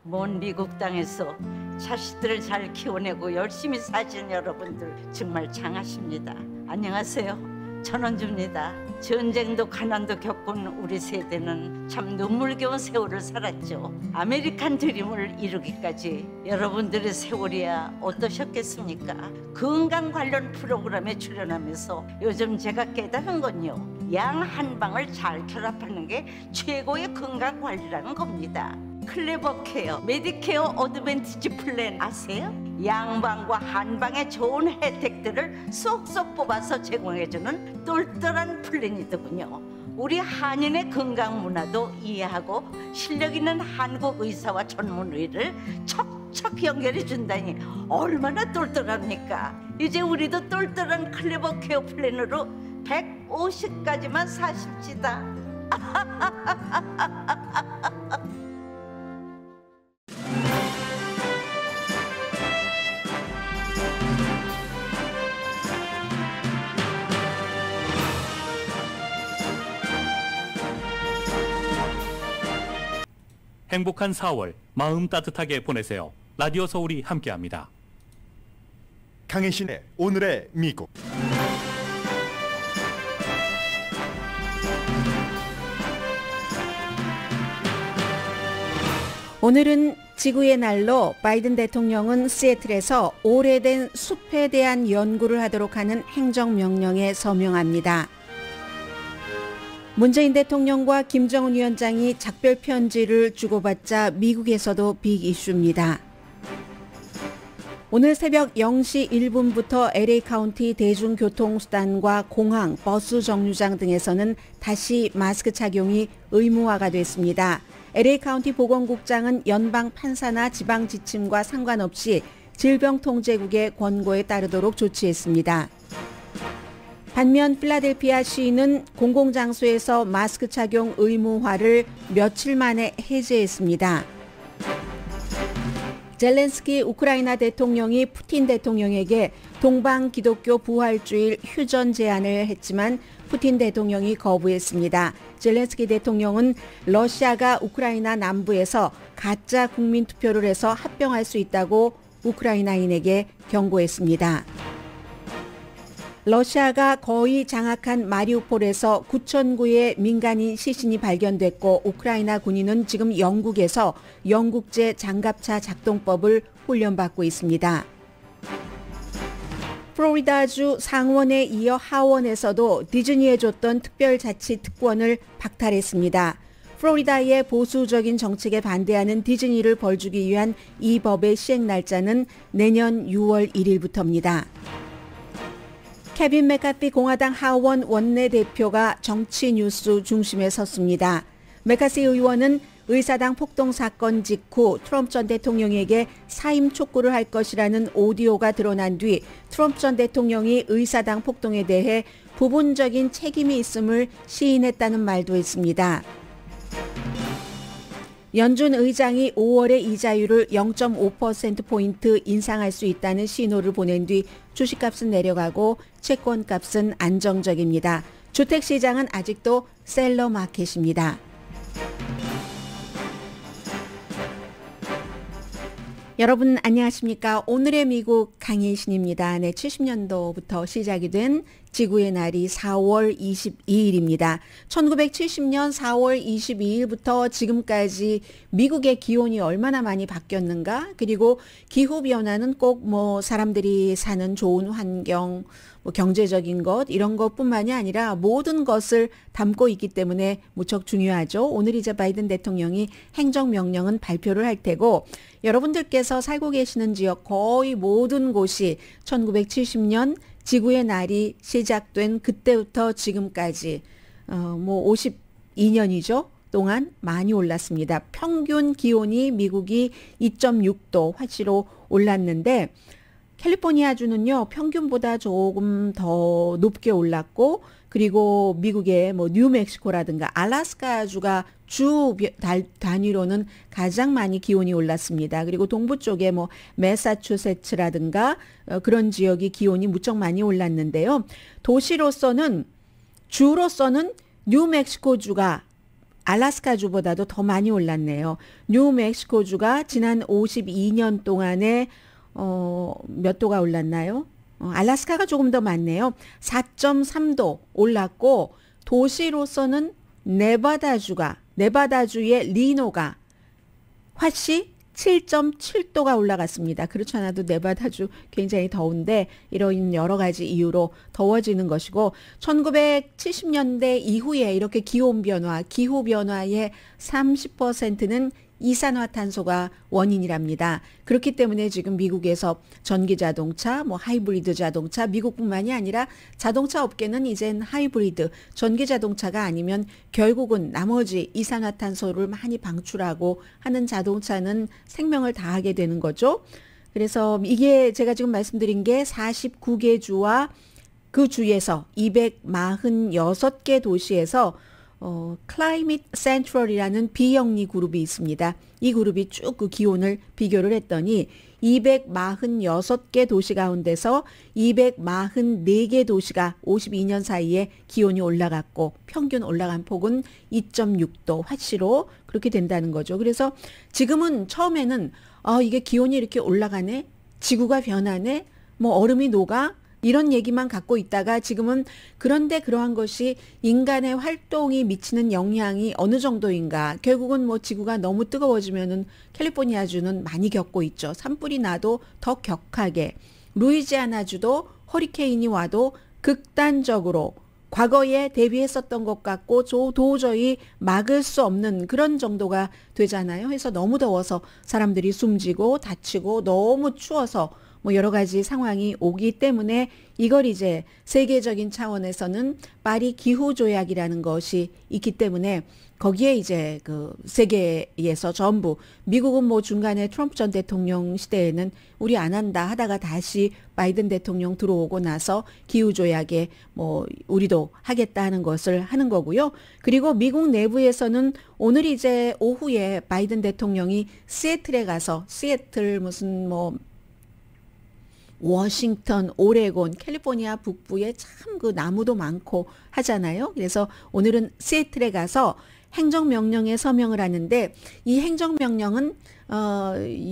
먼 미국 땅에서 자식들을 잘 키워내고 열심히 사신 여러분들 정말 장하십니다. 안녕하세요. 전원주입니다. 전쟁도 가난도 겪은 우리 세대는 참 눈물겨운 세월을 살았죠. 아메리칸 드림을 이루기까지 여러분들의 세월이야 어떠셨겠습니까? 건강 관련 프로그램에 출연하면서 요즘 제가 깨달은 건요, 양 한 방을 잘 결합하는 게 최고의 건강 관리라는 겁니다. 클레버 케어, 메디케어 어드밴티지 플랜 아세요? 양방과 한방의 좋은 혜택들을 쏙쏙 뽑아서 제공해주는 똘똘한 플랜이더군요. 우리 한인의 건강 문화도 이해하고 실력 있는 한국 의사와 전문의를 척척 연결해 준다니 얼마나 똘똘합니까? 이제 우리도 똘똘한 클레버 케어 플랜으로 150까지만 사십시다. 행복한 4월 마음 따뜻하게 보내세요. 라디오 서울이 함께합니다. 강혜신의 오늘의 미국. 오늘은 지구의 날로 바이든 대통령은 시애틀에서 오래된 숲에 대한 연구를 하도록 하는 행정명령에 서명합니다. 문재인 대통령과 김정은 위원장이 작별 편지를 주고받자 미국에서도 빅 이슈입니다. 오늘 새벽 0시 1분부터 LA 카운티 대중교통수단과 공항, 버스 정류장 등에서는 다시 마스크 착용이 의무화가 됐습니다. LA 카운티 보건국장은 연방 판사나 지방 지침과 상관없이 질병통제국의 권고에 따르도록 조치했습니다. 반면 필라델피아 시는 공공장소에서 마스크 착용 의무화를 며칠 만에 해제했습니다. 젤렌스키 우크라이나 대통령이 푸틴 대통령에게 동방 기독교 부활주일 휴전 제안을 했지만 푸틴 대통령이 거부했습니다. 젤렌스키 대통령은 러시아가 우크라이나 남부에서 가짜 국민투표를 해서 합병할 수 있다고 우크라이나인에게 경고했습니다. 러시아가 거의 장악한 마리우폴에서 9,000구의 민간인 시신이 발견됐고 우크라이나 군인은 지금 영국에서 영국제 장갑차 작동법을 훈련받고 있습니다. 플로리다주 상원에 이어 하원에서도 디즈니에 줬던 특별자치 특권을 박탈했습니다. 플로리다의 보수적인 정책에 반대하는 디즈니를 벌주기 위한 이 법의 시행 날짜는 내년 6월 1일부터입니다. 케빈 맥카티 공화당 하원 원내대표가 정치 뉴스 중심에 섰습니다. 맥카시 의원은 의사당 폭동 사건 직후 트럼프 전 대통령에게 사임 촉구를 할 것이라는 오디오가 드러난 뒤 트럼프 전 대통령이 의사당 폭동에 대해 부분적인 책임이 있음을 시인했다는 말도 했습니다. 연준 의장이 5월에 이자율을 0.5%포인트 인상할 수 있다는 신호를 보낸 뒤 주식값은 내려가고 채권값은 안정적입니다. 주택시장은 아직도 셀러 마켓입니다. 여러분 안녕하십니까? 오늘의 미국 강혜신입니다. 네, 70년도부터 시작이 된 지구의 날이 4월 22일입니다. 1970년 4월 22일부터 지금까지 미국의 기온이 얼마나 많이 바뀌었는가? 그리고 기후변화는 꼭 사람들이 사는 좋은 환경, 경제적인 것 이런 것뿐만이 아니라 모든 것을 담고 있기 때문에 무척 중요하죠. 오늘 이제 바이든 대통령이 행정명령은 발표를 할 테고 여러분들께서 살고 계시는 지역 거의 모든 곳이 1970년 지구의 날이 시작된 그때부터 지금까지 52년이죠. 동안 많이 올랐습니다. 평균 기온이 미국이 2.6도 화씨로 올랐는데 캘리포니아주는요 평균보다 조금 더 높게 올랐고 그리고 미국의 뉴멕시코라든가 알래스카주가 주 단위로는 가장 많이 기온이 올랐습니다. 그리고 동부 쪽에 매사추세츠라든가 그런 지역이 기온이 무척 많이 올랐는데요. 도시로서는 주로서는 뉴멕시코주가 알래스카주보다도 더 많이 올랐네요. 뉴멕시코주가 지난 52년 동안에 몇 도가 올랐나요? 알래스카가 조금 더 많네요. 4.3도 올랐고 도시로서는 네바다주의 리노가 화씨 7.7도가 올라갔습니다. 그렇지 않아도 네바다주 굉장히 더운데 이런 여러 가지 이유로 더워지는 것이고 1970년대 이후에 이렇게 기후 변화의 30%는 이산화탄소가 원인이랍니다. 그렇기 때문에 지금 미국에서 전기 자동차, 하이브리드 자동차, 미국뿐만이 아니라 자동차 업계는 이젠 하이브리드, 전기 자동차가 아니면 결국은 나머지 이산화탄소를 많이 방출하고 하는 자동차는 생명을 다하게 되는 거죠. 그래서 이게 제가 지금 말씀드린 게 49개 주와 그 주에서 246개 도시에서 클라이밋 센트럴이라는 비영리 그룹이 있습니다. 이 그룹이 쭉 그 기온을 비교를 했더니 246개 도시 가운데서 244개 도시가 52년 사이에 기온이 올라갔고 평균 올라간 폭은 2.6도 화씨로 그렇게 된다는 거죠. 그래서 지금은 처음에는 이게 기온이 이렇게 올라가네? 지구가 변하네? 얼음이 녹아? 이런 얘기만 갖고 있다가 지금은 그런데 그러한 것이 인간의 활동이 미치는 영향이 어느 정도인가. 결국은 지구가 너무 뜨거워지면은 캘리포니아주는 많이 겪고 있죠. 산불이 나도 더 격하게. 루이지아나주도 허리케인이 와도 극단적으로 과거에 대비했었던 것 같고 도저히 막을 수 없는 그런 정도가 되잖아요. 그래서 너무 더워서 사람들이 숨지고 다치고 너무 추워서 여러 가지 상황이 오기 때문에 이걸 이제 세계적인 차원에서는 파리 기후조약이라는 것이 있기 때문에 거기에 이제 그 세계에서 전부 미국은 중간에 트럼프 전 대통령 시대에는 우리 안 한다 하다가 다시 바이든 대통령 들어오고 나서 기후조약에 우리도 하겠다 하는 것을 하는 거고요. 그리고 미국 내부에서는 오늘 이제 오후에 바이든 대통령이 시애틀에 가서 시애틀 무슨 워싱턴, 오레곤, 캘리포니아 북부에 참 그 나무도 많고 하잖아요. 그래서 오늘은 시애틀에 가서 행정명령에 서명을 하는데 이 행정명령은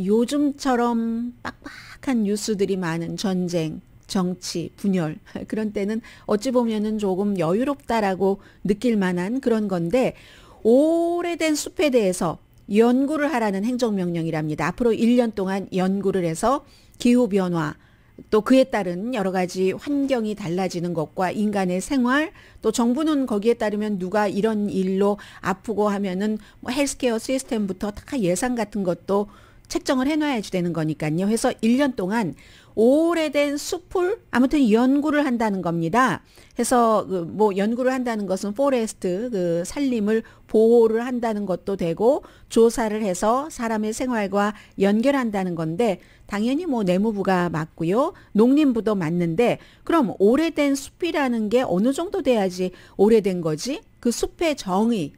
요즘처럼 빡빡한 뉴스들이 많은 전쟁, 정치, 분열 그런 때는 어찌 보면은 조금 여유롭다라고 느낄 만한 그런 건데 오래된 숲에 대해서 연구를 하라는 행정명령이랍니다. 앞으로 1년 동안 연구를 해서 기후변화 또 그에 따른 여러 가지 환경이 달라지는 것과 인간의 생활 또 정부는 거기에 따르면 누가 이런 일로 아프고 하면은 헬스케어 시스템부터 다 예산 같은 것도 책정을 해놔야지 되는 거니까요. 해서 1년 동안 오래된 숲을 아무튼 연구를 한다는 겁니다. 해서 연구를 한다는 것은 포레스트 산림을 보호를 한다는 것도 되고 조사를 해서 사람의 생활과 연결한다는 건데 당연히 내무부가 맞고요. 농림부도 맞는데 그럼 오래된 숲이라는 게 어느 정도 돼야지 오래된 거지? 그 숲의 정의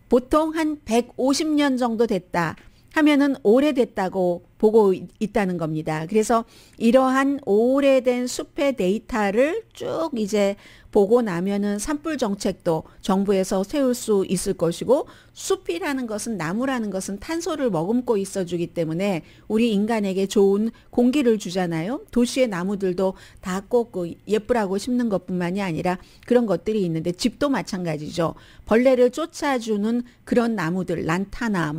보통 한 150년 정도 됐다. 하면은 오래됐다고 보고 있다는 겁니다. 그래서 이러한 오래된 숲의 데이터를 쭉 이제 보고 나면은 산불 정책도 정부에서 세울 수 있을 것이고 숲이라는 것은 나무라는 것은 탄소를 머금고 있어주기 때문에 우리 인간에게 좋은 공기를 주잖아요. 도시의 나무들도 다 꼭 예쁘라고 심는 것뿐만이 아니라 그런 것들이 있는데 집도 마찬가지죠. 벌레를 쫓아주는 그런 나무들, 란타나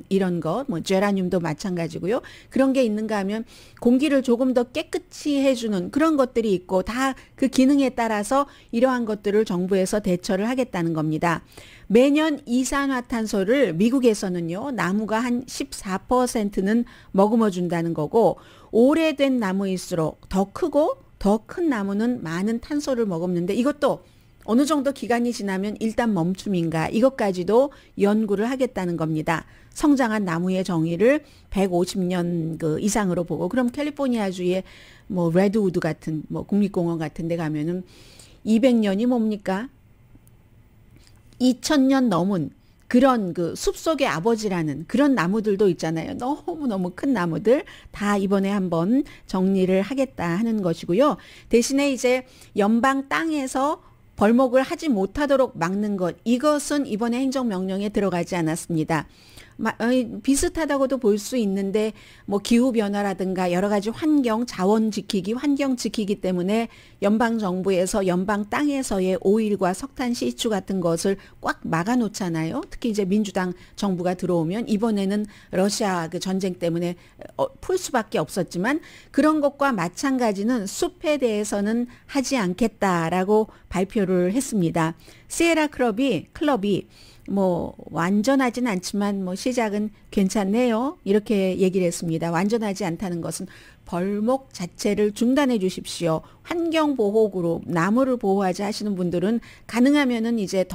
이런 것, 제라늄도 마찬가지고요. 그런 게 있는가 하면 공기를 조금 더 깨끗이 해주는 그런 것들이 있고 다 그 기능에 따라서 이러한 것들을 정부에서 대처를 하겠다는 겁니다. 매년 이산화탄소를 미국에서는요. 나무가 한 14%는 머금어 준다는 거고 오래된 나무일수록 더 크고 더 큰 나무는 많은 탄소를 머금는데 이것도 어느 정도 기간이 지나면 일단 멈춤인가 이것까지도 연구를 하겠다는 겁니다. 성장한 나무의 정의를 150년 이상으로 보고 그럼 캘리포니아주의 레드우드 같은 국립공원 같은 데 가면은 200년이 뭡니까? 2000년 넘은 그런 숲속의 아버지라는 그런 나무들도 있잖아요. 너무너무 큰 나무들 다 이번에 한번 정리를 하겠다 하는 것이고요. 대신에 이제 연방 땅에서 벌목을 하지 못하도록 막는 것, 이것은 이번에 행정명령에 들어가지 않았습니다. 비슷하다고도 볼 수 있는데 뭐 기후변화라든가 여러 가지 환경, 자원 지키기, 환경 지키기 때문에 연방정부에서 연방 땅에서의 오일과 석탄 시추 같은 것을 꽉 막아놓잖아요. 특히 이제 민주당 정부가 들어오면 이번에는 러시아 그 전쟁 때문에 풀 수밖에 없었지만 그런 것과 마찬가지는 숲에 대해서는 하지 않겠다라고 발표를 했습니다. 시에라 클럽이 뭐 완전하진 않지만 뭐 시작은 괜찮네요. 이렇게 얘기를 했습니다. 완전하지 않다는 것은 벌목 자체를 중단해 주십시오. 환경보호그룹, 나무를 보호하자 하시는 분들은 가능하면은 이제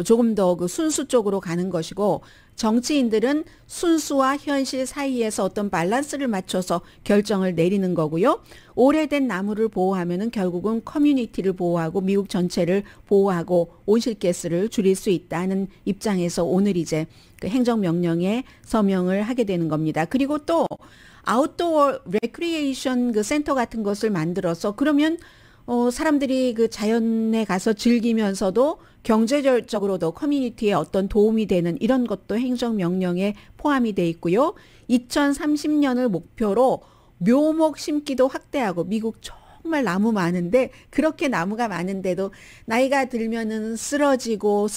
조금 더 그 순수 쪽으로 가는 것이고, 정치인들은 순수와 현실 사이에서 어떤 밸런스를 맞춰서 결정을 내리는 거고요. 오래된 나무를 보호하면은 결국은 커뮤니티를 보호하고 미국 전체를 보호하고 온실가스를 줄일 수 있다는 입장에서 오늘 이제 그 행정명령에 서명을 하게 되는 겁니다. 그리고 또 아웃도어 레크리에이션 그 센터 같은 것을 만들어서 그러면 사람들이 그 자연에 가서 즐기면서도 경제적으로도 커뮤니티에 어떤 도움이 되는 이런 것도 행정명령에 포함이 돼 있고요. 2030년을 목표로 묘목 심기도 확대하고, 미국 정말 나무 많은데 그렇게 나무가 많은데도 나이가 들면은 쓰러지고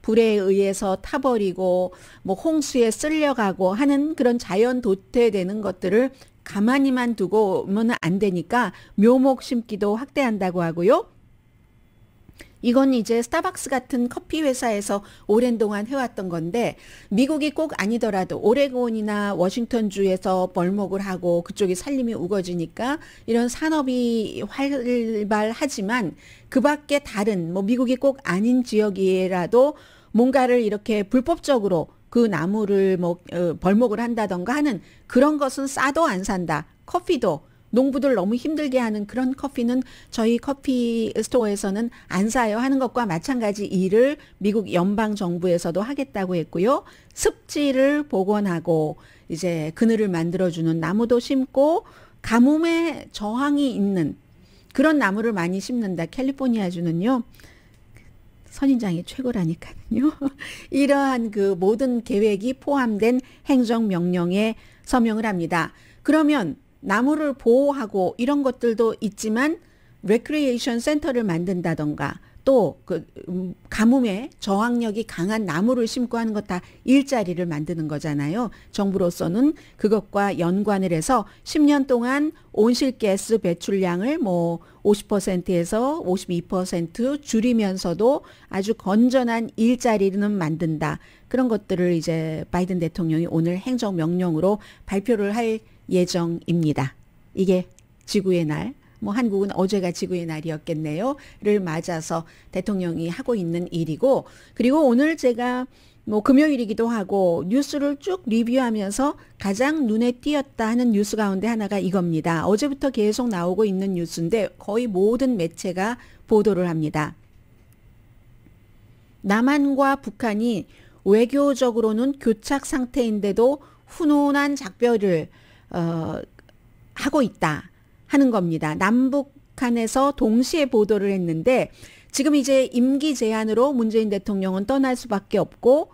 불에 의해서 타버리고 뭐 홍수에 쓸려가고 하는 그런 자연 도태되는 것들을 가만히만 두고는 안 되니까 묘목 심기도 확대한다고 하고요. 이건 이제 스타벅스 같은 커피 회사에서 오랜 동안 해왔던 건데, 미국이 꼭 아니더라도 오레곤이나 워싱턴주에서 벌목을 하고 그쪽이 산림이 우거지니까 이런 산업이 활발하지만 그 밖에 다른 뭐 미국이 꼭 아닌 지역이라도 뭔가를 이렇게 불법적으로 그 나무를 벌목을 한다던가 하는 그런 것은 싸도 안 산다. 커피도 농부들 너무 힘들게 하는 그런 커피는 저희 커피 스토어에서는 안 사요 하는 것과 마찬가지 일을 미국 연방 정부에서도 하겠다고 했고요. 습지를 복원하고 이제 그늘을 만들어주는 나무도 심고 가뭄에 저항이 있는 그런 나무를 많이 심는다. 캘리포니아주는요. 선인장이 최고라니까요. 이러한 그 모든 계획이 포함된 행정명령에 서명을 합니다. 그러면 나무를 보호하고 이런 것들도 있지만 레크리에이션 센터를 만든다던가 또 그 가뭄에 저항력이 강한 나무를 심고 하는 것 다 일자리를 만드는 거잖아요. 정부로서는 그것과 연관을 해서 10년 동안 온실가스 배출량을 뭐 50%에서 52% 줄이면서도 아주 건전한 일자리는 만든다. 그런 것들을 이제 바이든 대통령이 오늘 행정명령으로 발표를 할 예정입니다. 이게 지구의 날, 뭐 한국은 어제가 지구의 날이었겠네요. 를 맞아서 대통령이 하고 있는 일이고, 그리고 오늘 제가 뭐 금요일이기도 하고 뉴스를 쭉 리뷰하면서 가장 눈에 띄었다 하는 뉴스 가운데 하나가 이겁니다. 어제부터 계속 나오고 있는 뉴스인데 거의 모든 매체가 보도를 합니다. 남한과 북한이 외교적으로는 교착 상태인데도 훈훈한 작별을 하고 있다 하는 겁니다. 남북한에서 동시에 보도를 했는데 지금 이제 임기 제한으로 문재인 대통령은 떠날 수밖에 없고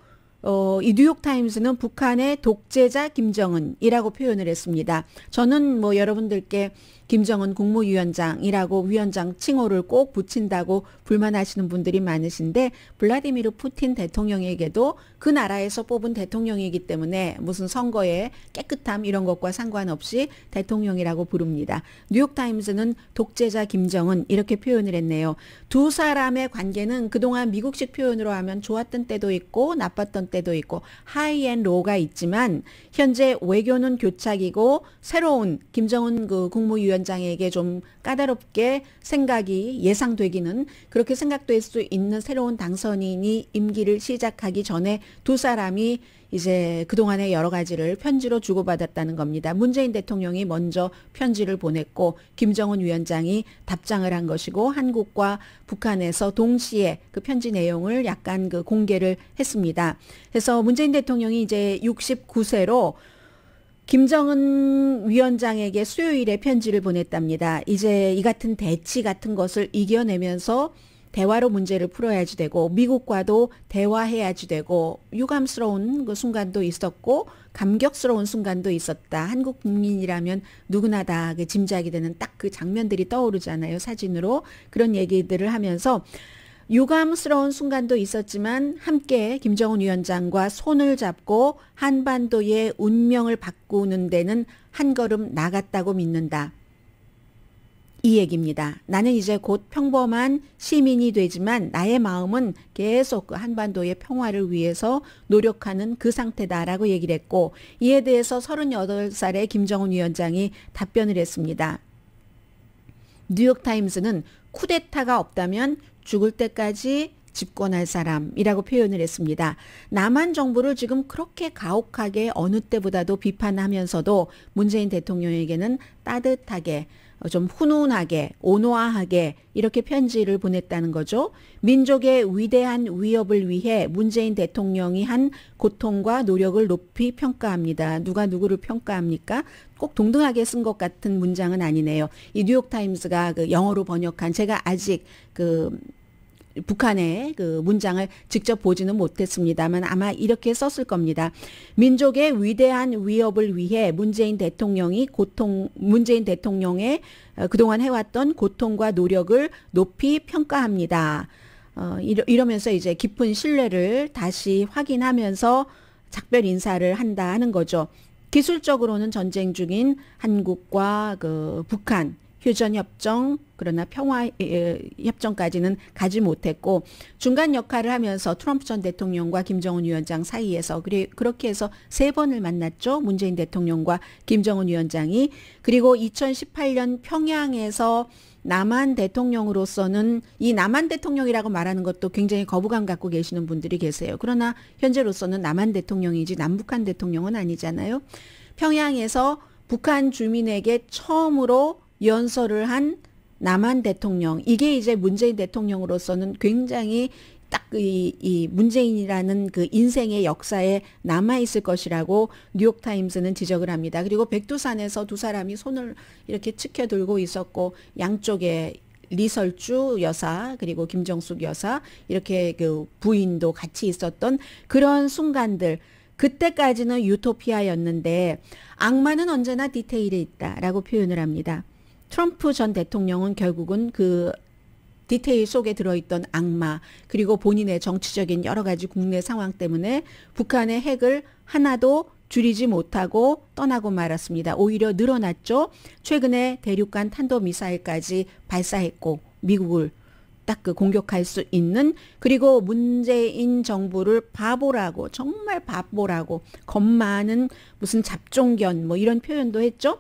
이 뉴욕타임스는 북한의 독재자 김정은이라고 표현을 했습니다. 저는 뭐 여러분들께 김정은 국무위원장이라고 위원장 칭호를 꼭 붙인다고 불만하시는 분들이 많으신데, 블라디미르 푸틴 대통령에게도 그 나라에서 뽑은 대통령이기 때문에 무슨 선거의 깨끗함 이런 것과 상관없이 대통령이라고 부릅니다. 뉴욕타임스는 독재자 김정은 이렇게 표현을 했네요. 두 사람의 관계는 그동안 미국식 표현으로 하면 좋았던 때도 있고 나빴던 때도 있고 하이 앤 로우가 있지만 현재 외교는 교착이고 새로운 김정은 그 국무위원장에게 좀 까다롭게 생각이 예상되기는 그렇게 생각될 수 있는 새로운 당선인이 임기를 시작하기 전에 두 사람이 이제 그동안의 여러 가지를 편지로 주고받았다는 겁니다. 문재인 대통령이 먼저 편지를 보냈고 김정은 위원장이 답장을 한 것이고 한국과 북한에서 동시에 그 편지 내용을 약간 그 공개를 했습니다. 그래서 문재인 대통령이 이제 69세로 김정은 위원장에게 수요일에 편지를 보냈답니다. 이제 이 같은 대치 같은 것을 이겨내면서 대화로 문제를 풀어야지 되고 미국과도 대화해야지 되고 유감스러운 그 순간도 있었고 감격스러운 순간도 있었다. 한국 국민이라면 누구나 다 그 짐작이 되는 딱 그 장면들이 떠오르잖아요. 사진으로. 그런 얘기들을 하면서 유감스러운 순간도 있었지만 함께 김정은 위원장과 손을 잡고 한반도의 운명을 바꾸는 데는 한 걸음 나갔다고 믿는다. 이 얘기입니다. 나는 이제 곧 평범한 시민이 되지만 나의 마음은 계속 그 한반도의 평화를 위해서 노력하는 그 상태다라고 얘기를 했고 이에 대해서 38살의 김정은 위원장이 답변을 했습니다. 뉴욕타임스는 쿠데타가 없다면 죽을 때까지 집권할 사람이라고 표현을 했습니다. 남한 정부를 지금 그렇게 가혹하게 어느 때보다도 비판하면서도 문재인 대통령에게는 따뜻하게 좀 훈훈하게 온화하게 이렇게 편지를 보냈다는 거죠. 민족의 위대한 위협을 위해 문재인 대통령이 한 고통과 노력을 높이 평가합니다. 누가 누구를 평가합니까? 꼭 동등하게 쓴 것 같은 문장은 아니네요. 이 뉴욕타임스가 그 영어로 번역한 제가 아직 그 북한의 그 문장을 직접 보지는 못했습니다만 아마 이렇게 썼을 겁니다. 민족의 위대한 위협을 위해 문재인 대통령의 그동안 해왔던 고통과 노력을 높이 평가합니다. 이러면서 이제 깊은 신뢰를 다시 확인하면서 작별 인사를 한다 하는 거죠. 기술적으로는 전쟁 중인 한국과 그 북한 휴전협정 그러나 평화협정까지는 가지 못했고 중간 역할을 하면서 트럼프 전 대통령과 김정은 위원장 사이에서 그렇게 해서 3번을 만났죠. 문재인 대통령과 김정은 위원장이. 그리고 2018년 평양에서 남한 대통령으로서는 이 남한 대통령이라고 말하는 것도 굉장히 거부감 갖고 계시는 분들이 계세요. 그러나 현재로서는 남한 대통령이지 남북한 대통령은 아니잖아요. 평양에서 북한 주민에게 처음으로 연설을 한 남한 대통령 이게 이제 문재인 대통령으로서는 굉장히 딱 이 문재인이라는 그 인생의 역사에 남아있을 것이라고 뉴욕타임스는 지적을 합니다. 그리고 백두산에서 두 사람이 손을 이렇게 치켜 들고 있었고 양쪽에 리설주 여사 그리고 김정숙 여사 이렇게 그 부인도 같이 있었던 그런 순간들 그때까지는 유토피아였는데 악마는 언제나 디테일에 있다라고 표현을 합니다. 트럼프 전 대통령은 결국은 그 디테일 속에 들어있던 악마 그리고 본인의 정치적인 여러 가지 국내 상황 때문에 북한의 핵을 하나도 줄이지 못하고 떠나고 말았습니다. 오히려 늘어났죠. 최근에 대륙간 탄도미사일까지 발사했고 미국을 딱 그 공격할 수 있는 그리고 문재인 정부를 바보라고 정말 바보라고 겁 많은 무슨 잡종견 뭐 이런 표현도 했죠.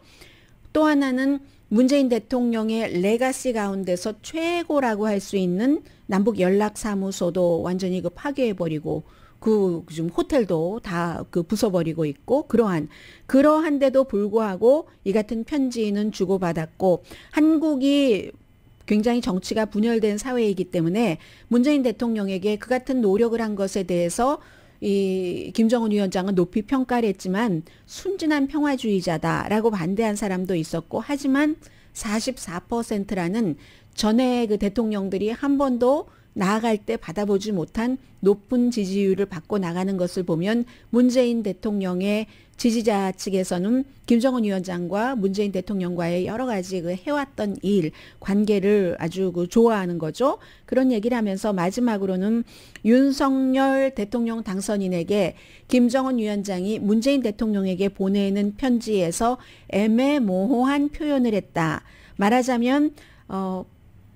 또 하나는 문재인 대통령의 레가시 가운데서 최고라고 할 수 있는 남북 연락사무소도 완전히 그 파괴해버리고 그 지금 호텔도 다 그 부숴버리고 있고 그러한데도 불구하고 이 같은 편지는 주고받았고 한국이 굉장히 정치가 분열된 사회이기 때문에 문재인 대통령에게 그 같은 노력을 한 것에 대해서 이 김정은 위원장은 높이 평가를 했지만 순진한 평화주의자다라고 반대한 사람도 있었고 하지만 44%라는 전에 그 대통령들이 한 번도 나아갈 때 받아보지 못한 높은 지지율을 받고 나가는 것을 보면 문재인 대통령의 지지자 측에서는 김정은 위원장과 문재인 대통령과의 여러 가지 그 해왔던 일, 관계를 아주 그 좋아하는 거죠. 그런 얘기를 하면서 마지막으로는 윤석열 대통령 당선인에게 김정은 위원장이 문재인 대통령에게 보내는 편지에서 애매모호한 표현을 했다. 말하자면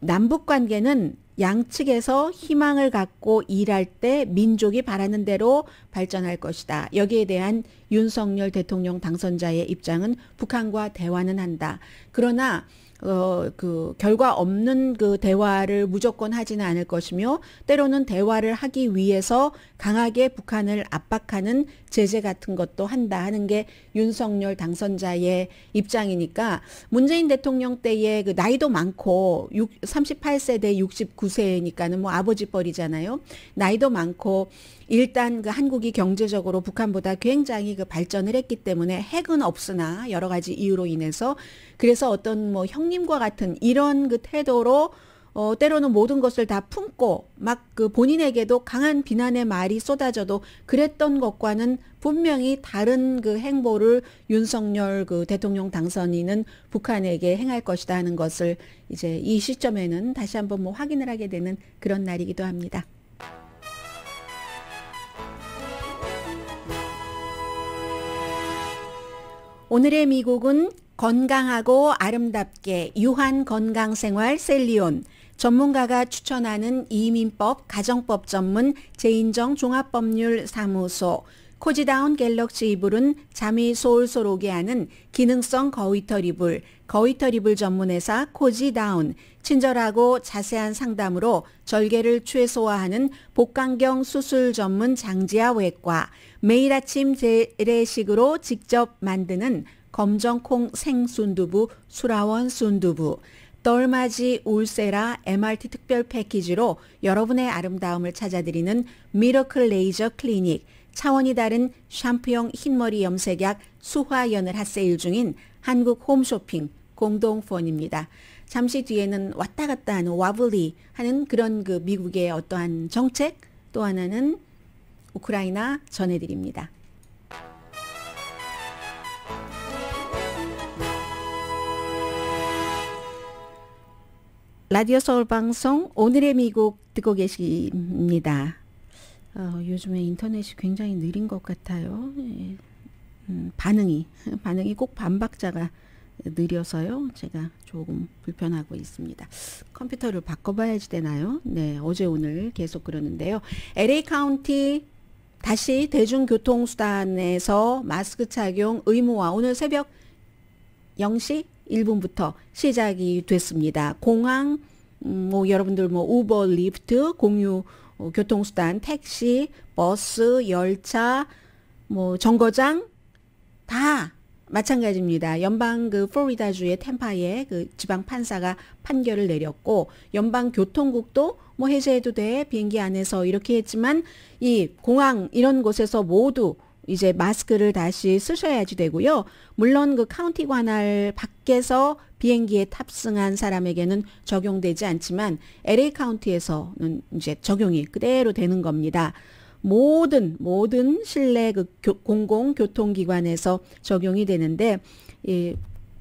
남북 관계는 양측에서 희망을 갖고 일할 때 민족이 바라는 대로 발전할 것이다. 여기에 대한 윤석열 대통령 당선자의 입장은 북한과 대화는 한다. 그러나 그 결과 없는 그 대화를 무조건 하지는 않을 것이며 때로는 대화를 하기 위해서 강하게 북한을 압박하는 제재 같은 것도 한다 하는 게 윤석열 당선자의 입장이니까 문재인 대통령 때에 그 나이도 많고 38세 대 69세니까는 뭐 아버지 뻘이잖아요. 나이도 많고 일단 그 한국이 경제적으로 북한보다 굉장히 그 발전을 했기 때문에 핵은 없으나 여러 가지 이유로 인해서 그래서 어떤 뭐 형님과 같은 이런 그 태도로 때로는 모든 것을 다 품고 막 그 본인에게도 강한 비난의 말이 쏟아져도 그랬던 것과는 분명히 다른 그 행보를 윤석열 그 대통령 당선인은 북한에게 행할 것이다 하는 것을 이제 이 시점에는 다시 한번 뭐 확인을 하게 되는 그런 날이기도 합니다. 오늘의 미국은 건강하고 아름답게 유한 건강생활 셀리온, 전문가가 추천하는 이민법, 가정법 전문 제인정 종합법률 사무소, 코지다운 갤럭시 이불은 잠이 솔솔 오게 하는 기능성 거위털 이불, 거위털 이불 전문회사 코지다운, 친절하고 자세한 상담으로 절개를 최소화하는 복강경 수술 전문 장지아 외과, 매일 아침 재래식으로 직접 만드는 검정콩 생순두부 수라원 순두부, 덜맞이 울세라 MRT 특별 패키지로 여러분의 아름다움을 찾아드리는 미러클 레이저 클리닉, 차원이 다른 샴푸형 흰머리 염색약 수화연을 핫세일 중인 한국 홈쇼핑 공동폰입니다. 잠시 뒤에는 왔다 갔다 하는 와블리 하는 그런 그 미국의 어떠한 정책, 또 하나는 우크라이나 전해드립니다. 라디오 서울 방송 오늘의 미국 듣고 계십니다. 요즘에 인터넷이 굉장히 느린 것 같아요. 반응이 꼭 반박자가 느려서요. 제가 조금 불편하고 있습니다. 컴퓨터를 바꿔봐야지 되나요? 네, 어제 오늘 계속 그러는데요. LA 카운티 다시 대중교통수단에서 마스크 착용 의무화 오늘 새벽 0시 1분부터 시작이 됐습니다. 공항, 뭐 여러분들 뭐 우버, 리프트, 공유 교통수단, 택시, 버스, 열차, 뭐 정거장 다 마찬가지입니다. 연방 그 플로리다주의 템파의 그 지방 판사가 판결을 내렸고 연방 교통국도 뭐 해제해도 돼 비행기 안에서 이렇게 했지만 이 공항 이런 곳에서 모두 이제 마스크를 다시 쓰셔야지 되고요. 물론 그 카운티 관할 밖에서 비행기에 탑승한 사람에게는 적용되지 않지만 LA 카운티에서는 이제 적용이 그대로 되는 겁니다. 모든 실내 그 공공교통기관에서 적용이 되는데 이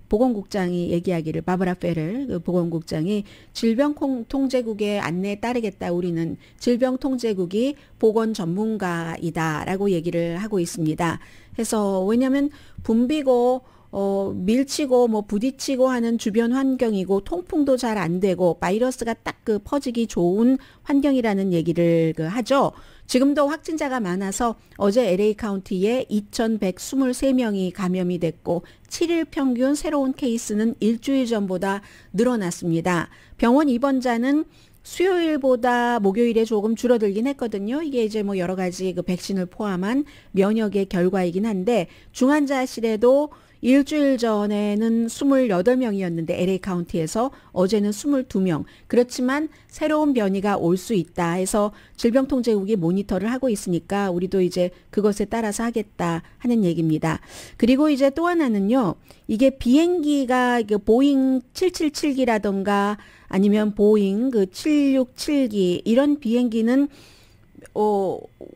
보건국장이 얘기하기를 바바라 페럴 그 보건국장이 질병통제국의 안내에 따르겠다. 우리는 질병통제국이 보건 전문가이다라고 얘기를 하고 있습니다. 그래서 왜냐하면 붐비고 밀치고 뭐 부딪히고 하는 주변 환경이고 통풍도 잘 안 되고 바이러스가 딱 그 퍼지기 좋은 환경이라는 얘기를 하죠. 지금도 확진자가 많아서 어제 LA 카운티에 2,123명이 감염이 됐고 7일 평균 새로운 케이스는 일주일 전보다 늘어났습니다. 병원 입원자는 수요일보다 목요일에 조금 줄어들긴 했거든요. 이게 이제 뭐 여러 가지 그 백신을 포함한 면역의 결과이긴 한데 중환자실에도 일주일 전에는 28명이었는데 LA 카운티에서 어제는 22명. 그렇지만 새로운 변이가 올 수 있다 해서 질병통제국이 모니터를 하고 있으니까 우리도 이제 그것에 따라서 하겠다 하는 얘기입니다. 그리고 이제 또 하나는요. 이게 비행기가 보잉 777기라던가 아니면 보잉 그 767기 이런 비행기는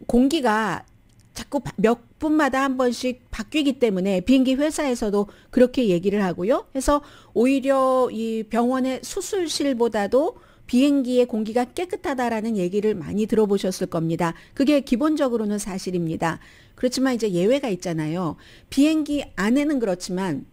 공기가 자꾸 몇 분마다 한 번씩 바뀌기 때문에 비행기 회사에서도 그렇게 얘기를 하고요. 그래서 오히려 이 병원의 수술실보다도 비행기의 공기가 깨끗하다라는 얘기를 많이 들어보셨을 겁니다. 그게 기본적으로는 사실입니다. 그렇지만 이제 예외가 있잖아요. 비행기 안에는 그렇지만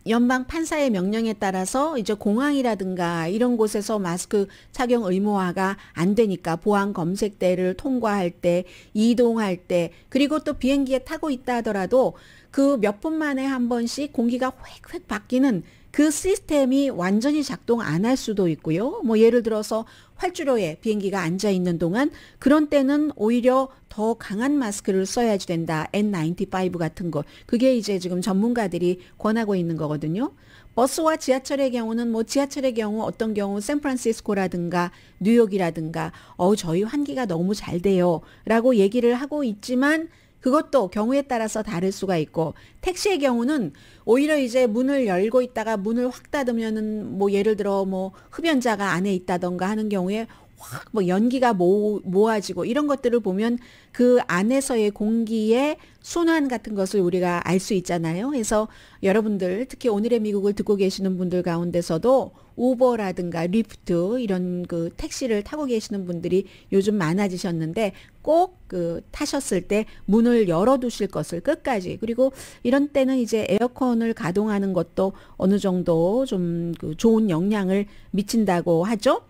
연방 판사의 명령에 따라서 이제 공항이라든가 이런 곳에서 마스크 착용 의무화가 안 되니까 보안 검색대를 통과할 때, 이동할 때, 그리고 또 비행기에 타고 있다 하더라도 그 몇 분 만에 한 번씩 공기가 획획 바뀌는 그 시스템이 완전히 작동 안 할 수도 있고요. 뭐 예를 들어서 활주로에 비행기가 앉아 있는 동안 그런 때는 오히려 더 강한 마스크를 써야지 된다. N95 같은 거. 그게 이제 지금 전문가들이 권하고 있는 거거든요. 버스와 지하철의 경우는 뭐 지하철의 경우 어떤 경우 샌프란시스코라든가 뉴욕이라든가 저희 환기가 너무 잘 돼요 라고 얘기를 하고 있지만 그것도 경우에 따라서 다를 수가 있고 택시의 경우는 오히려 이제 문을 열고 있다가 문을 확 닫으면은 뭐 예를 들어 뭐 흡연자가 안에 있다던가 하는 경우에 확 뭐 연기가 모아지고 이런 것들을 보면 그 안에서의 공기의 순환 같은 것을 우리가 알 수 있잖아요. 그래서 여러분들 특히 오늘의 미국을 듣고 계시는 분들 가운데서도 우버라든가 리프트 이런 그 택시를 타고 계시는 분들이 요즘 많아지셨는데 꼭 그 타셨을 때 문을 열어 두실 것을 끝까지 그리고 이런 때는 이제 에어컨을 가동하는 것도 어느 정도 좀 그 좋은 영향을 미친다고 하죠.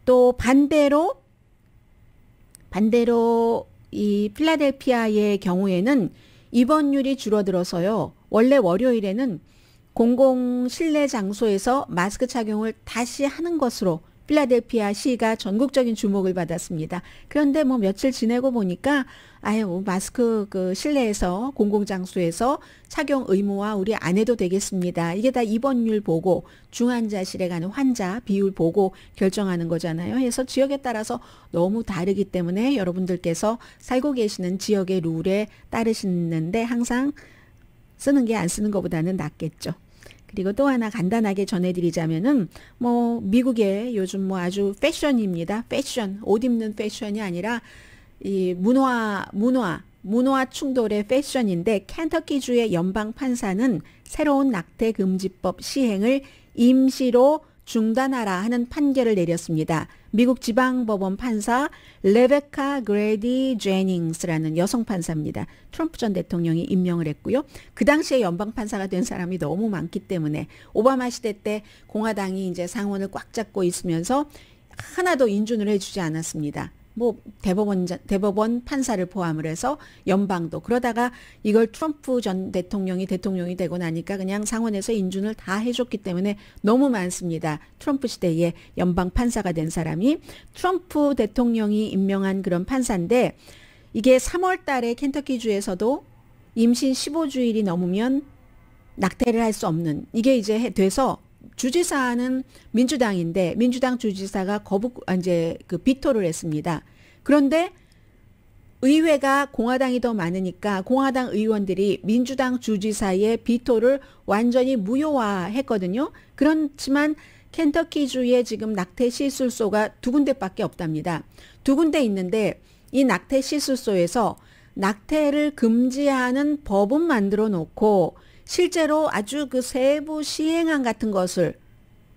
또 반대로 이 필라델피아의 경우에는 입원율이 줄어들어서요. 원래 월요일에는 공공 실내 장소에서 마스크 착용을 다시 하는 것으로 필라델피아 시가 전국적인 주목을 받았습니다. 그런데 뭐 며칠 지내고 보니까 마스크 그 실내에서 공공장소에서 착용 의무화 우리 안 해도 되겠습니다. 이게 다 입원율 보고 중환자실에 가는 환자 비율 보고 결정하는 거잖아요. 그래서 지역에 따라서 너무 다르기 때문에 여러분들께서 살고 계시는 지역의 룰에 따르시는데 항상 쓰는 게 안 쓰는 것보다는 낫겠죠. 그리고 또 하나 간단하게 전해드리자면은 뭐 미국의 요즘 뭐 아주 패션입니다. 패션, 옷 입는 패션이 아니라 이 문화 충돌의 패션인데 켄터키주의 연방 판사는 새로운 낙태 금지법 시행을 임시로 중단하라 하는 판결을 내렸습니다. 미국 지방법원 판사 레베카 그레디 제닝스라는 여성 판사입니다. 트럼프 전 대통령이 임명을 했고요. 그 당시에 연방 판사가 된 사람이 너무 많기 때문에 오바마 시대 때 공화당이 이제 상원을 꽉 잡고 있으면서 하나도 인준을 해주지 않았습니다. 뭐 대법원 판사를 포함을 해서 연방도 그러다가 이걸 트럼프 전 대통령이 되고 나니까 그냥 상원에서 인준을 다 해줬기 때문에 너무 많습니다. 트럼프 시대에 연방 판사가 된 사람이 트럼프 대통령이 임명한 그런 판사인데 이게 3월 달에 켄터키주에서도 임신 15주일이 넘으면 낙태를 할 수 없는 이게 이제 돼서 주지사는 민주당인데 민주당 주지사가 이제 그 비토를 했습니다. 그런데 의회가 공화당이 더 많으니까 공화당 의원들이 민주당 주지사의 비토를 완전히 무효화했거든요. 그렇지만 켄터키주에 지금 낙태 시술소가 2군데밖에 없답니다. 2군데 있는데 이 낙태 시술소에서 낙태를 금지하는 법은 만들어 놓고 실제로 아주 그 세부 시행안 같은 것을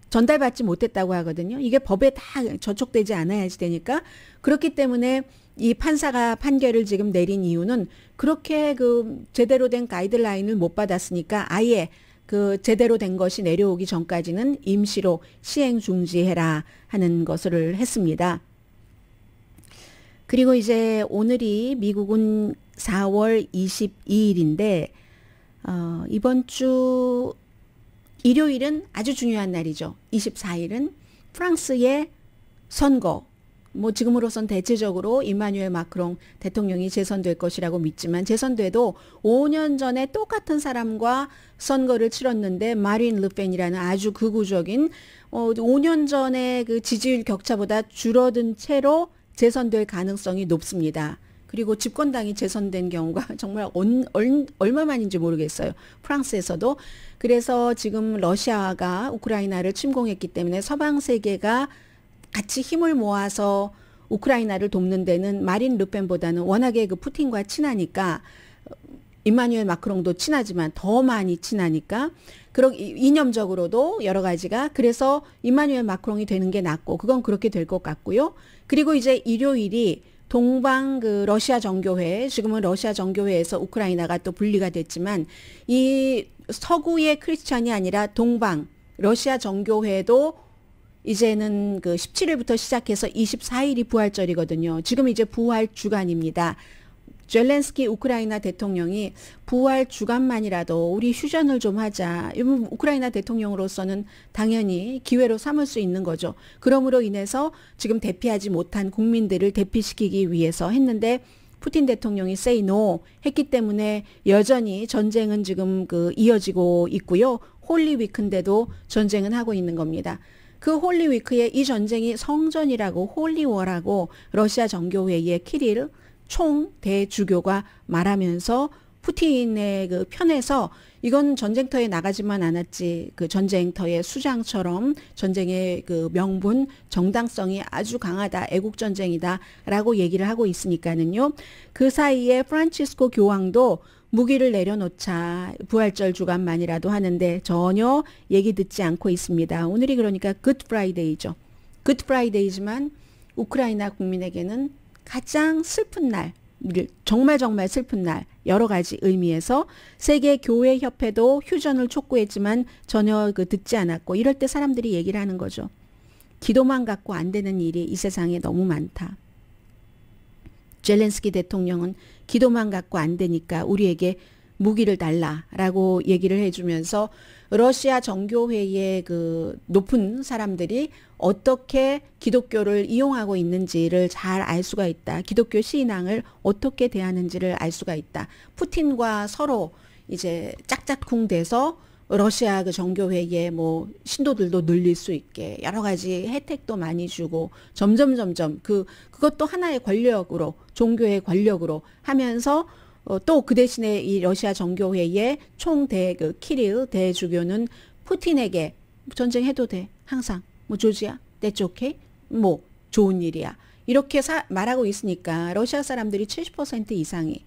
전달받지 못했다고 하거든요. 이게 법에 다 저촉되지 않아야지 되니까 그렇기 때문에 이 판사가 판결을 지금 내린 이유는 그렇게 그 제대로 된 가이드라인을 못 받았으니까 아예 그 제대로 된 것이 내려오기 전까지는 임시로 시행 중지해라 하는 것을 했습니다. 그리고 이제 오늘이 미국은 4월 22일인데 이번 주 일요일은 아주 중요한 날이죠. 24일은 프랑스의 선거. 뭐 지금으로선 대체적으로 이마뉴엘 마크롱 대통령이 재선될 것이라고 믿지만 재선돼도 5년 전에 똑같은 사람과 선거를 치렀는데 마린 르펜이라는 아주 극우적인 5년 전에 그 지지율 격차보다 줄어든 채로 재선될 가능성이 높습니다. 그리고 집권당이 재선된 경우가 정말 얼마만인지 모르겠어요. 프랑스에서도. 그래서 지금 러시아가 우크라이나를 침공했기 때문에 서방 세계가 같이 힘을 모아서 우크라이나를 돕는 데는 마린 르펜보다는 워낙에 그 푸틴과 친하니까 이마뉴엘 마크롱도 친하지만 더 많이 친하니까 이념적으로도 여러 가지가 그래서 이마뉴엘 마크롱이 되는 게 낫고 그건 그렇게 될 것 같고요. 그리고 이제 일요일이 동방 그 러시아 정교회 지금은 러시아 정교회에서 우크라이나가 또 분리가 됐지만 이 서구의 크리스찬이 아니라 동방 러시아 정교회도 이제는 그 17일부터 시작해서 24일이 부활절이거든요. 지금 이제 부활 주간입니다. 젤렌스키 우크라이나 대통령이 부활 주간만이라도 우리 휴전을 좀 하자. 이건 우크라이나 대통령으로서는 당연히 기회로 삼을 수 있는 거죠. 그러므로 인해서 지금 대피하지 못한 국민들을 대피시키기 위해서 했는데 푸틴 대통령이 say no 했기 때문에 여전히 전쟁은 지금 이어지고 있고요. 홀리위크인데도 전쟁은 하고 있는 겁니다. 그 홀리위크에 이 전쟁이 성전이라고 홀리워라고 러시아 정교회의 키릴 총대주교가 말하면서 푸틴의 그 편에서 이건 전쟁터에 나가지만 않았지 그 전쟁터의 수장처럼 전쟁의 그 명분 정당성이 아주 강하다 애국전쟁이다라고 얘기를 하고 있으니까는요. 그 사이에 프란치스코 교황도 무기를 내려놓자 부활절 주간만이라도 하는데 전혀 얘기 듣지 않고 있습니다. 오늘이 그러니까 굿프라이데이죠. 굿프라이데이지만 우크라이나 국민에게는 가장 슬픈 날, 정말 슬픈 날 여러 가지 의미에서 세계교회협회도 휴전을 촉구했지만 전혀 듣지 않았고 이럴 때 사람들이 얘기를 하는 거죠. 기도만 갖고 안 되는 일이 이 세상에 너무 많다. 젤렌스키 대통령은 기도만 갖고 안 되니까 우리에게 무기를 달라라고 얘기를 해주면서 러시아 정교회의 그 높은 사람들이 어떻게 기독교를 이용하고 있는지를 잘 알 수가 있다. 기독교 신앙을 어떻게 대하는지를 알 수가 있다. 푸틴과 서로 이제 짝짝쿵 돼서 러시아 그 정교회의 뭐 신도들도 늘릴 수 있게 여러 가지 혜택도 많이 주고 점점 그것도 하나의 권력으로 종교의 권력으로 하면서 또 그 대신에 이 러시아 정교회의 총대 그 키릴 대주교는 푸틴에게 전쟁해도 돼 항상 뭐 조지야 that's okay 뭐 좋은 일이야 이렇게 말하고 있으니까 러시아 사람들이 70% 이상이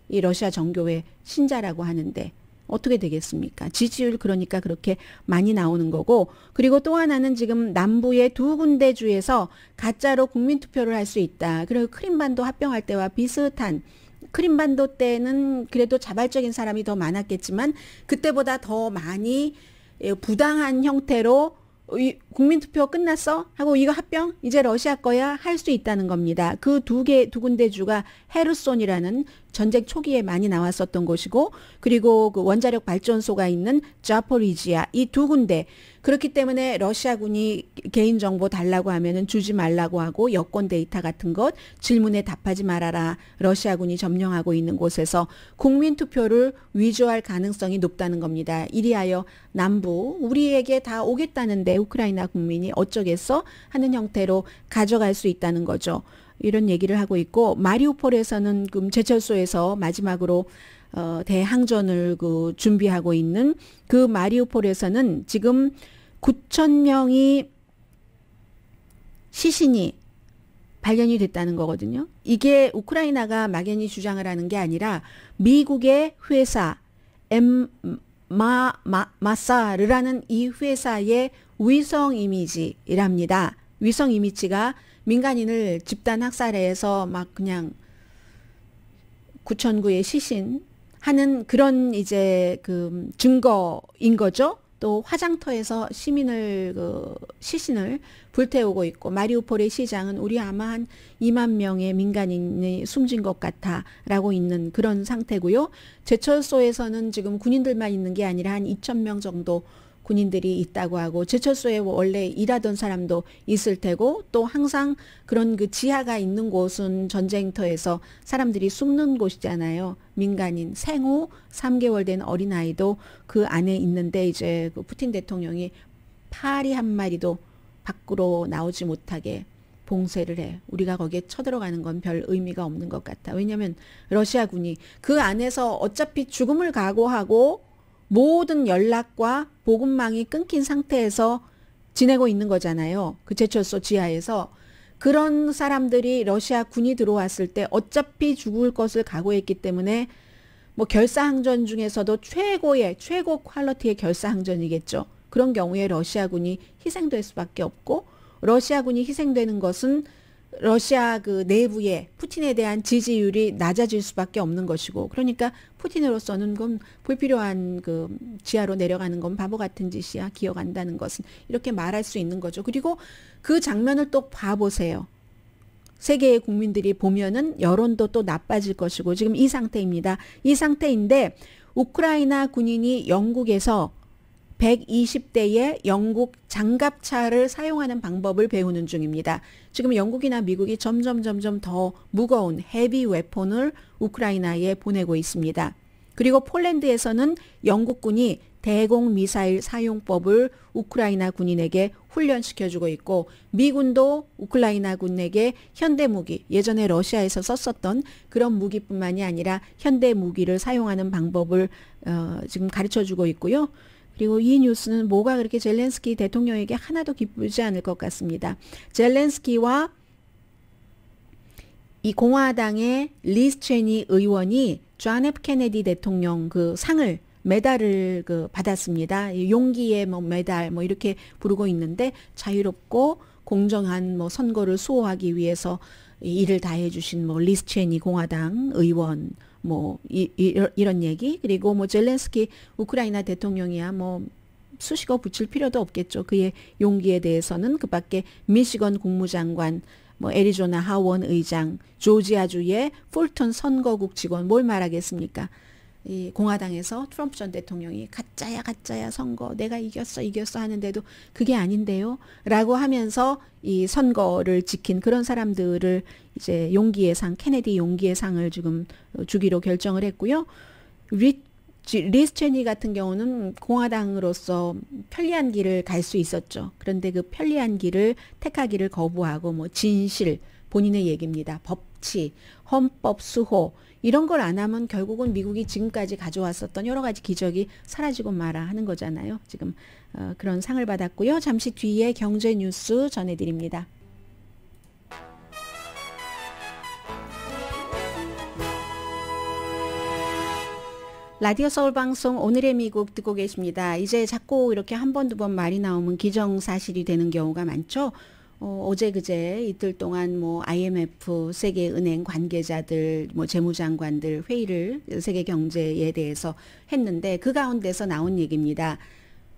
이 러시아 정교회 신자라고 하는데 어떻게 되겠습니까? 지지율 그러니까 그렇게 많이 나오는 거고 그리고 또 하나는 지금 남부의 두 군데 주에서 가짜로 국민투표를 할 수 있다. 그리고 크림반도 합병할 때와 비슷한 크림반도 때는 그래도 자발적인 사람이 더 많았겠지만 그때보다 더 많이 부당한 형태로 국민투표 끝났어? 하고 이거 합병? 이제 러시아 거야? 할 수 있다는 겁니다. 그 두 군데 주가 헤르손이라는 전쟁 초기에 많이 나왔었던 곳이고 그리고 그 원자력 발전소가 있는 자포리지아 이 두 군데 그렇기 때문에 러시아군이 개인정보 달라고 하면은 주지 말라고 하고 여권 데이터 같은 것 질문에 답하지 말아라. 러시아군이 점령하고 있는 곳에서 국민투표를 위조할 가능성이 높다는 겁니다. 이리하여 남부 우리에게 다 오겠다는데 우크라이나 국민이 어쩌겠어? 하는 형태로 가져갈 수 있다는 거죠. 이런 얘기를 하고 있고 마리우폴에서는 제철소에서 마지막으로 대항전을 준비하고 있는 그 마리우폴에서는 지금 9,000명이 시신이 발견이 됐다는 거거든요. 이게 우크라이나가 막연히 주장을 하는 게 아니라 미국의 회사 마사르라는 이 회사의 위성 이미지랍니다. 위성 이미지가 민간인을 집단 학살해서 막 그냥 9,009의 시신 하는 그런 이제 그 증거인 거죠. 또 화장터에서 시신을 불태우고 있고 마리우폴의 시장은 우리 아마 한 2만 명의 민간인이 숨진 것 같아라고 있는 그런 상태고요. 제철소에서는 지금 군인들만 있는 게 아니라 한 2,000명 정도 군인들이 있다고 하고 제철소에 원래 일하던 사람도 있을 테고 또 항상 그런 그 지하가 있는 곳은 전쟁터에서 사람들이 숨는 곳이잖아요. 민간인 생후 3개월 된 어린아이도 그 안에 있는데 이제 그 푸틴 대통령이 파리 한 마리도 밖으로 나오지 못하게 봉쇄를 해. 우리가 거기에 쳐들어가는 건 별 의미가 없는 것 같아. 왜냐하면 러시아군이 그 안에서 어차피 죽음을 각오하고 모든 연락과 보급망이 끊긴 상태에서 지내고 있는 거잖아요. 그 제철소 지하에서. 그런 사람들이 러시아 군이 들어왔을 때 어차피 죽을 것을 각오했기 때문에 뭐 결사항전 중에서도 최고 퀄리티의 결사항전이겠죠. 그런 경우에 러시아군이 희생될 수밖에 없고 러시아군이 희생되는 것은 러시아 그 내부에 푸틴에 대한 지지율이 낮아질 수밖에 없는 것이고 그러니까 푸틴으로서는 그건 불필요한 그 지하로 내려가는 건 바보 같은 짓이야. 기어간다는 것은 이렇게 말할 수 있는 거죠. 그리고 그 장면을 또 봐보세요. 세계의 국민들이 보면은 여론도 또 나빠질 것이고 지금 이 상태입니다. 이 상태인데 우크라이나 군인이 영국에서 120대의 영국 장갑차를 사용하는 방법을 배우는 중입니다. 지금 영국이나 미국이 점점 더 무거운 헤비 웨폰을 우크라이나에 보내고 있습니다. 그리고 폴란드에서는 영국군이 대공 미사일 사용법을 우크라이나 군인에게 훈련시켜주고 있고 미군도 우크라이나 군에게 현대 무기, 예전에 러시아에서 썼었던 그런 무기뿐만이 아니라 현대 무기를 사용하는 방법을 지금 가르쳐주고 있고요. 그리고 이 뉴스는 뭐가 그렇게 젤렌스키 대통령에게 하나도 기쁘지 않을 것 같습니다. 젤렌스키와 이 공화당의 리스 체니 의원이 존 F 케네디 대통령 그 상을 메달을 받았습니다. 용기의 뭐 메달 뭐 이렇게 부르고 있는데 자유롭고 공정한 뭐 선거를 수호하기 위해서 일을 다해 주신 뭐 리스 체니 공화당 의원 뭐 이런 얘기. 그리고 뭐 젤렌스키 우크라이나 대통령이야 뭐 수식어 붙일 필요도 없겠죠. 그의 용기에 대해서는 그밖에 미시건 국무장관, 뭐 애리조나 하원 의장, 조지아주의 풀턴 선거국 직원 뭘 말하겠습니까? 이 공화당에서 트럼프 전 대통령이 가짜야 선거 내가 이겼어 하는데도 그게 아닌데요 라고 하면서 이 선거를 지킨 그런 사람들을 이제 용기의 상, 케네디 용기의 상을 지금 주기로 결정을 했고요. 리스 체니 같은 경우는 공화당으로서 편리한 길을 갈 수 있었죠. 그런데 그 편리한 길을 택하기를 거부하고 뭐 진실, 본인의 얘기입니다. 법치, 헌법 수호 이런 걸 안 하면 결국은 미국이 지금까지 가져왔었던 여러 가지 기적이 사라지고 마라 하는 거잖아요. 지금 그런 상을 받았고요. 잠시 뒤에 경제 뉴스 전해드립니다. 라디오 서울 방송 오늘의 미국 듣고 계십니다. 이제 자꾸 이렇게 한 번, 두 번 말이 나오면 기정사실이 되는 경우가 많죠. 어제 그제 이틀 동안 뭐 IMF 세계은행 관계자들 뭐 재무장관들 회의를 세계 경제에 대해서 했는데 그 가운데서 나온 얘기입니다.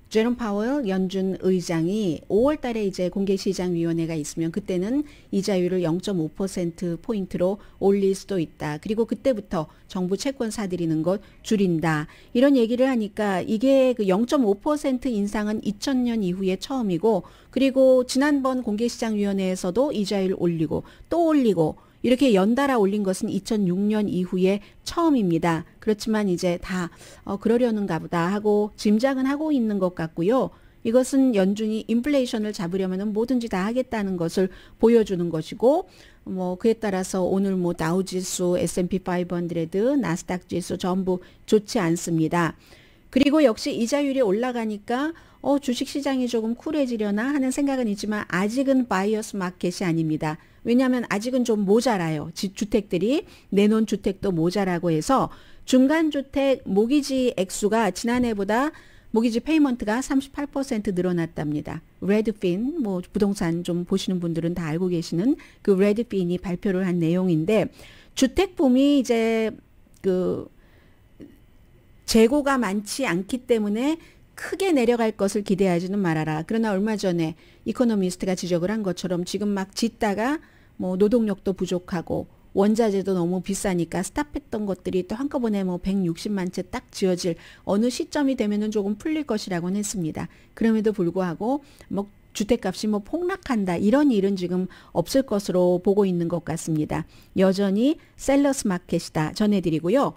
제롬 파월 연준 의장이 5월 달에 이제 공개시장위원회가 있으면 그때는 이자율을 0.5% 포인트로 올릴 수도 있다. 그리고 그때부터 정부 채권 사들이는 것 줄인다. 이런 얘기를 하니까 이게 그 0.5% 인상은 2000년 이후에 처음이고 그리고 지난번 공개시장위원회에서도 이자율 올리고 또 올리고 이렇게 연달아 올린 것은 2006년 이후에 처음입니다. 그렇지만 이제 다 그러려는가 보다 하고 짐작은 하고 있는 것 같고요. 이것은 연준이 인플레이션을 잡으려면 뭐든지 다 하겠다는 것을 보여주는 것이고 뭐 그에 따라서 오늘 뭐 다우지수, S&P 500, 나스닥 지수 전부 좋지 않습니다. 그리고 역시 이자율이 올라가니까 주식시장이 조금 쿨해지려나 하는 생각은 있지만 아직은 바이어스 마켓이 아닙니다. 왜냐하면 아직은 좀 모자라요. 주택들이 내놓은 주택도 모자라고 해서 중간주택 모기지 액수가 지난해보다 모기지 페이먼트가 38% 늘어났답니다. 레드핀 뭐 부동산 좀 보시는 분들은 다 알고 계시는 그 레드핀이 발표를 한 내용인데 주택붐이 이제 그 재고가 많지 않기 때문에 크게 내려갈 것을 기대하지는 말아라. 그러나 얼마 전에 이코노미스트가 지적을 한 것처럼 지금 막 짓다가 뭐 노동력도 부족하고 원자재도 너무 비싸니까 스탑했던 것들이 또 한꺼번에 뭐 160만 채 딱 지어질 어느 시점이 되면은 조금 풀릴 것이라고는 했습니다. 그럼에도 불구하고 뭐 주택값이 뭐 폭락한다 이런 일은 지금 없을 것으로 보고 있는 것 같습니다. 여전히 셀러스 마켓이다 전해드리고요.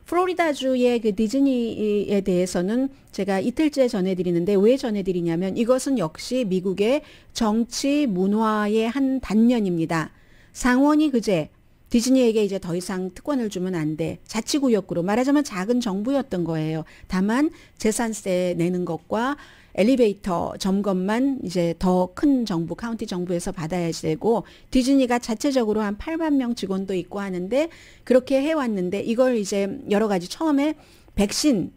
플로리다주의 그 디즈니에 대해서는 제가 이틀째 전해드리는데 왜 전해드리냐면 이것은 역시 미국의 정치 문화의 한 단면입니다. 상원이 그제 디즈니에게 이제 더 이상 특권을 주면 안 돼. 자치구역으로 말하자면 작은 정부였던 거예요. 다만 재산세 내는 것과 엘리베이터 점검만 이제 더 큰 정부, 카운티 정부에서 받아야 되고 디즈니가 자체적으로 한 8만 명 직원도 있고 하는데 그렇게 해왔는데 이걸 이제 여러 가지 처음에 백신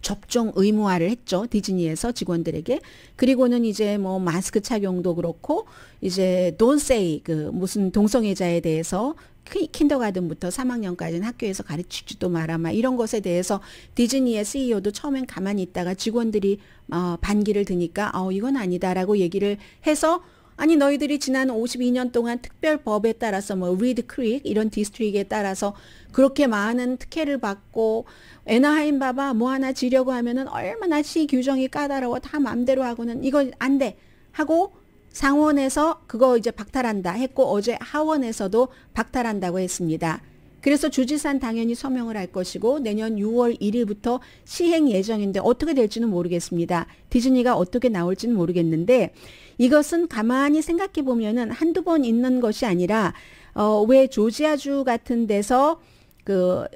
접종 의무화를 했죠. 디즈니에서 직원들에게. 그리고는 이제 뭐 마스크 착용도 그렇고 이제 don't say 그 무슨 동성애자에 대해서 킨더가든부터 3학년까지는 학교에서 가르치지도 마라 막 이런 것에 대해서 디즈니의 CEO도 처음엔 가만히 있다가 직원들이 반기를 드니까 이건 아니다라고 얘기를 해서 아니 너희들이 지난 52년 동안 특별법에 따라서 뭐 리드 크릭 이런 디스트릭에 따라서 그렇게 많은 특혜를 받고 애나하임 봐봐 뭐 하나 지려고 하면은 얼마나 시 규정이 까다로워 다 맘대로 하고는 이거 안 돼 하고 상원에서 그거 이제 박탈한다 했고 어제 하원에서도 박탈한다고 했습니다. 그래서 주지사는 당연히 서명을 할 것이고 내년 6월 1일부터 시행 예정인데 어떻게 될지는 모르겠습니다. 디즈니가 어떻게 나올지는 모르겠는데 이것은 가만히 생각해 보면은 한두 번 있는 것이 아니라 왜 조지아주 같은 데서 그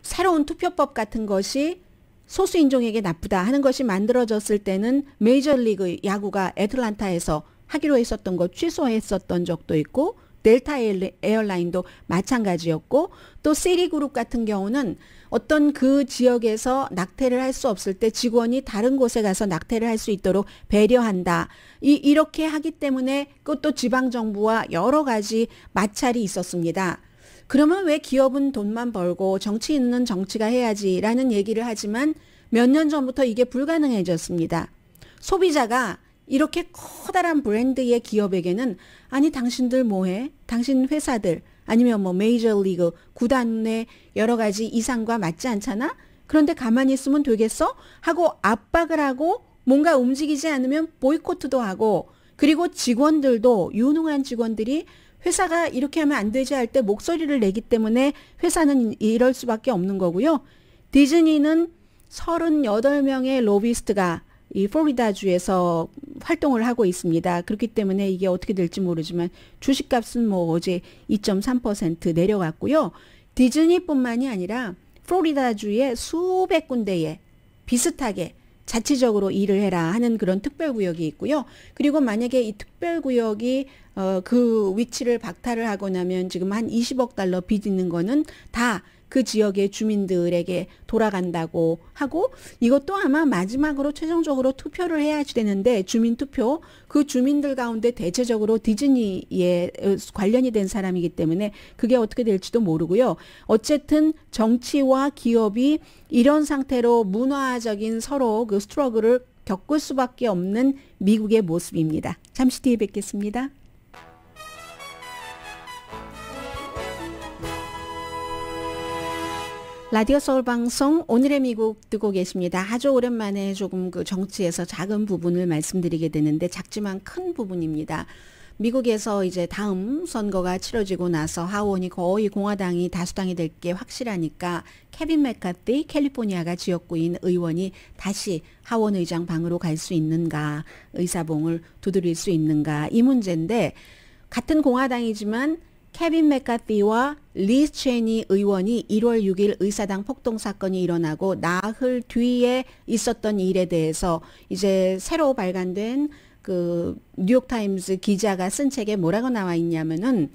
새로운 투표법 같은 것이 소수 인종에게 나쁘다 하는 것이 만들어졌을 때는 메이저리그 야구가 애틀란타에서 하기로 했었던 것 취소했었던 적도 있고 델타 에어라인도 마찬가지였고 또 시리그룹 같은 경우는 어떤 그 지역에서 낙태를 할 수 없을 때 직원이 다른 곳에 가서 낙태를 할 수 있도록 배려한다. 이렇게 하기 때문에 그것도 지방정부와 여러 가지 마찰이 있었습니다. 그러면 왜 기업은 돈만 벌고 정치인은 정치가 해야지라는 얘기를 하지만 몇 년 전부터 이게 불가능해졌습니다. 소비자가 이렇게 커다란 브랜드의 기업에게는 아니 당신들 뭐해? 당신 회사들 아니면 뭐 메이저리그 구단의 여러 가지 이상과 맞지 않잖아? 그런데 가만히 있으면 되겠어? 하고 압박을 하고 뭔가 움직이지 않으면 보이콧도 하고 그리고 직원들도 유능한 직원들이 회사가 이렇게 하면 안 되지 할 때 목소리를 내기 때문에 회사는 이럴 수밖에 없는 거고요. 디즈니는 38명의 로비스트가 이 플로리다주에서 활동을 하고 있습니다. 그렇기 때문에 이게 어떻게 될지 모르지만 주식값은 뭐 어제 2.3% 내려갔고요. 디즈니뿐만이 아니라 플로리다주의 수백 군데에 비슷하게 자치적으로 일을 해라 하는 그런 특별구역이 있고요. 그리고 만약에 이 특별구역이 그 위치를 박탈을 하고 나면 지금 한 20억 달러 빚 있는 거는 다 그 지역의 주민들에게 돌아간다고 하고 이것도 아마 마지막으로 최종적으로 투표를 해야 되는데 주민투표 그 주민들 가운데 대체적으로 디즈니에 관련이 된 사람이기 때문에 그게 어떻게 될지도 모르고요. 어쨌든 정치와 기업이 이런 상태로 문화적인 서로 그 스트러글을 겪을 수밖에 없는 미국의 모습입니다. 잠시 뒤에 뵙겠습니다. 라디오 서울 방송 오늘의 미국 듣고 계십니다. 아주 오랜만에 조금 그 정치에서 작은 부분을 말씀드리게 되는데 작지만 큰 부분입니다. 미국에서 이제 다음 선거가 치러지고 나서 하원이 거의 공화당이 다수당이 될 게 확실하니까 케빈 맥카티 캘리포니아가 지역구인 의원이 다시 하원 의장 방으로 갈 수 있는가 의사봉을 두드릴 수 있는가 이 문제인데 같은 공화당이지만 케빈 맥카티와 리스 체니 의원이 1월 6일 의사당 폭동 사건이 일어나고 나흘 뒤에 있었던 일에 대해서 이제 새로 발간된 그 뉴욕타임스 기자가 쓴 책에 뭐라고 나와 있냐면은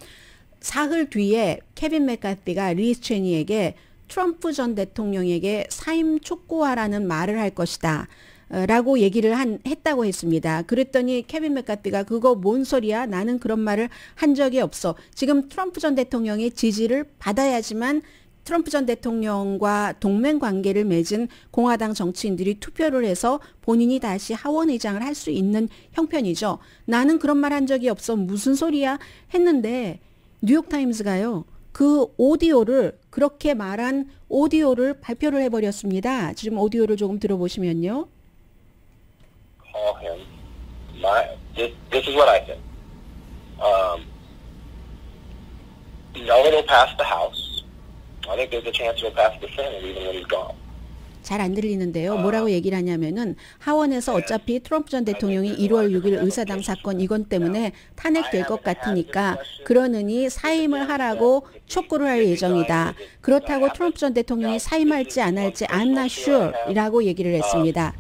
사흘 뒤에 케빈 맥카티가 리스 체니에게 트럼프 전 대통령에게 사임 촉구하라는 말을 할 것이다. 라고 얘기를 했다고 했습니다. 그랬더니 케빈 맥카티가 그거 뭔 소리야? 나는 그런 말을 한 적이 없어. 지금 트럼프 전 대통령의 지지를 받아야지만 트럼프 전 대통령과 동맹 관계를 맺은 공화당 정치인들이 투표를 해서 본인이 다시 하원 의장을 할 수 있는 형편이죠. 나는 그런 말 한 적이 없어. 무슨 소리야? 했는데 뉴욕타임스가요. 그 오디오를 그렇게 말한 오디오를 발표를 해버렸습니다. 지금 오디오를 조금 들어보시면요. Call him. This is what I said. No, it'll pass the House. I think there's a chance it'll pass the Senate even when he's gone. 잘 안 들리는데요. 뭐라고 얘기를 하냐면은 하원에서 어차피 트럼프 전 대통령이 1월 6일 의사당 사건 이건 때문에 탄핵될 것 같으니까 그러느니 사임을 하라고 촉구를 할 예정이다. 그렇다고 트럼프 전 대통령이 사임할지 안 할지 I'm not sure 이라고 얘기를 했습니다.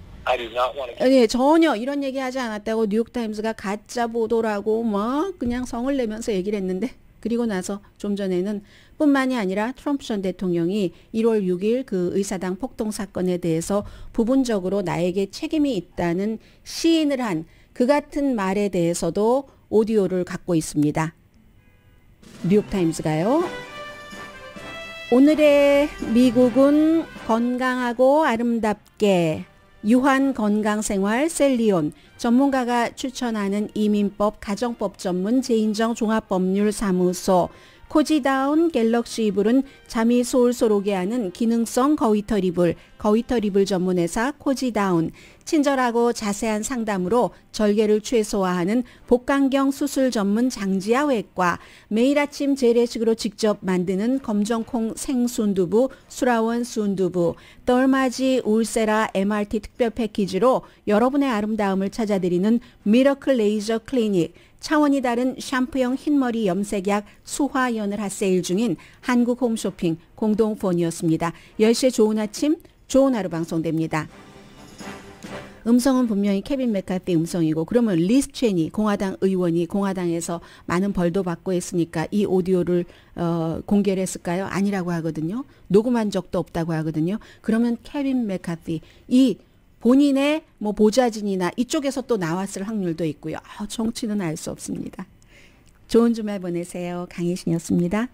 네, 전혀 이런 얘기하지 않았다고 뉴욕타임스가 가짜 보도라고 막 그냥 성을 내면서 얘기를 했는데 그리고 나서 좀 전에는 뿐만이 아니라 트럼프 전 대통령이 1월 6일 그 의사당 폭동 사건에 대해서 부분적으로 나에게 책임이 있다는 시인을 한 그 같은 말에 대해서도 오디오를 갖고 있습니다. 뉴욕타임스가요. 오늘의 미국은 건강하고 아름답게 유한 건강생활 셀리온, 전문가가 추천하는 이민법 가정법 전문 제인정 종합법률사무소, 코지다운 갤럭시 이불은 잠이 솔솔 오게 하는 기능성 거위털 이불, 거위털 이불 전문회사 코지다운, 친절하고 자세한 상담으로 절개를 최소화하는 복강경 수술 전문 장지아 외과, 매일 아침 재래식으로 직접 만드는 검정콩 생순두부 수라원 순두부, 덜마지 울세라 MRT 특별 패키지로 여러분의 아름다움을 찾아드리는 미러클 레이저 클리닉, 차원이 다른 샴푸형 흰머리 염색약 수화연을 핫세일 중인 한국 홈쇼핑 공동폰이었습니다. 10시에 좋은 아침, 좋은 하루 방송됩니다. 음성은 분명히 케빈 맥카티 음성이고, 그러면 리스 체니 공화당 의원이 공화당에서 많은 벌도 받고 했으니까 이 오디오를 공개를 했을까요? 아니라고 하거든요. 녹음한 적도 없다고 하거든요. 그러면 케빈 맥카티 이 본인의 뭐 보좌진이나 이쪽에서 또 나왔을 확률도 있고요. 정치는 알 수 없습니다. 좋은 주말 보내세요. 강혜신이었습니다.